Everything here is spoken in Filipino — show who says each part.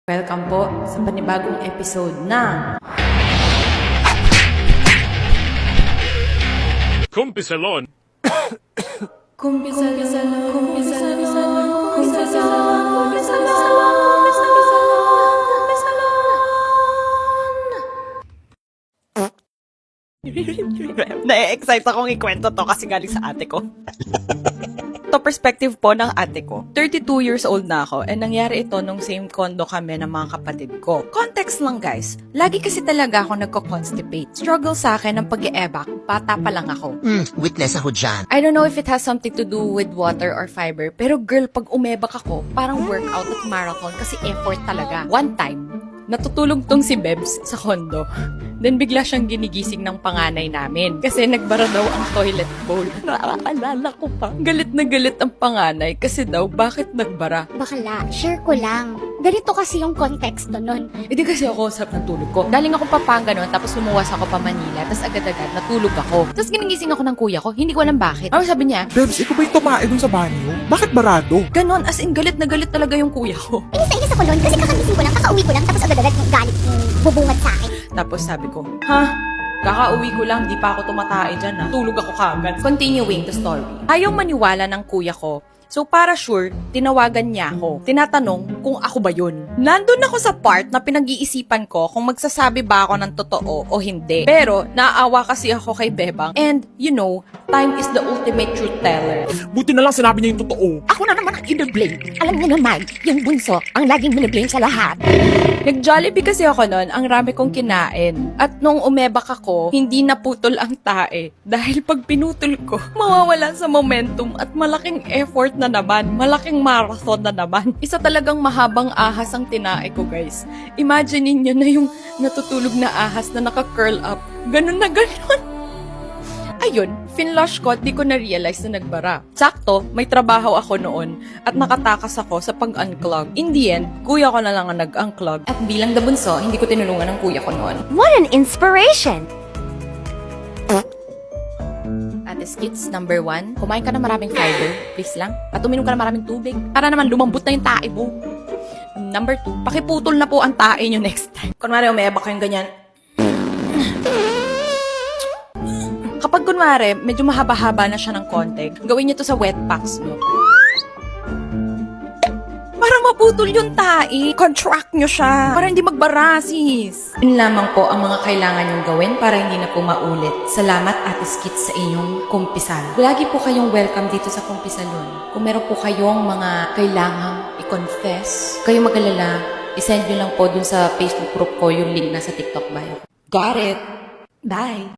Speaker 1: Welcome po sa panibagong episode ng
Speaker 2: Kumpisalon.
Speaker 3: Na-excite akong ikwento to kasi galing sa ate ko. To perspective po ng ate ko. 32 years old na ako and nangyari ito nung same condo kami ng mga kapatid ko. Context lang guys, lagi kasi talaga ako nagko-constipate. Struggle sa akin ng pag-e-evac, bata pa lang ako.
Speaker 4: Witness ako dyan.
Speaker 3: I don't know if it has something to do with water or fiber, pero girl, pag umebak ako, parang workout at marathon kasi effort talaga. One time, natutulog tong si Bebs sa kondo. Then bigla siyang ginigising ng panganay namin kasi nagbara daw ang toilet bowl. Naaalala ko pa. Galit na galit ang panganay kasi daw bakit nagbara.
Speaker 5: Bakla, share ko lang. Ganito kasi yung konteksto nun.
Speaker 3: Hindi kasi ako sa natulog ko. Galing ako Pampanga noon tapos lumuwas ako pa Manila tapos agad-agad natulog ako. Tapos ginigising ako ng kuya ko. Hindi ko alam bakit. Ano sabi niya?
Speaker 6: Bebs, ikaw ba yung tumae dun sa banyo? Bakit barado?
Speaker 3: Ganon, as in galit na galit talaga yung kuya ko.
Speaker 5: Inis na inis ako nun kasi kakagising ko lang, kakauwi ko lang, tapos agad-agad yung galit yung bubungad sa akin.
Speaker 3: Tapos sabi ko, kakauwi ko lang, di pa ako tumatae dyan ha. Tulog ako kagad. Continuing the story. Ayaw maniwala ng kuya ko. So para sure, tinawagan niya ako. Tinatanong kung ako ba yun. Nandun ako sa part na pinag-iisipan ko kung magsasabi ba ako ng totoo o hindi. Pero naawa kasi ako kay Bebang. And you know, time is the ultimate truth teller.
Speaker 6: Buti na lang sinabi niya yung totoo.
Speaker 5: Ako na naman ang blame. Alam niyo naman, yung bunso ang laging blame sa lahat.
Speaker 3: Nag-Jollibee kasi ako noon, ang rami kong kinain. At nung umebak ako, hindi naputol ang tae. Dahil pag pinutol ko, mawawala sa momentum at malaking effort na naman. Malaking marathon na naman. Isa talagang mahabang ahas ang tinae ko, guys. Imagine niyo na yung natutulog na ahas na naka-curl up. Ganun na ganun. Ayun, finlush ko at di ko na-realize na nagbara. Sakto, may trabaho ako noon at nakatakas ako sa pag-unclog. In the end, kuya ko na lang ang nag-unclog. At bilang dabunso, hindi ko tinulungan ng kuya ko noon.
Speaker 5: What an inspiration!
Speaker 3: Ate Skits, number 1, kumain ka na maraming fiber, please lang. At uminom ka na maraming tubig, para naman lumambot na yung tae mo. Number 2, pakiputol na po ang tae nyo next time. Kunwari, umebak kayong ganyan. Kapag kunwari, medyo mahaba-haba na siya ng konti, gawin niyo to sa wet packs nyo. Para maputol yung tae. Contract nyo siya. Para hindi magbara, sis. Yun lamang po ang mga kailangan nyong gawin para hindi na po maulit. Salamat, Ate Skits, sa inyong kumpisal. Lagi po kayong welcome dito sa kumpisalon. Kung meron po kayong mga kailangang i-confess, kayo mag-alala, isend nyo lang po dun sa Facebook group ko yung link na sa TikTok bio. Got it! Bye!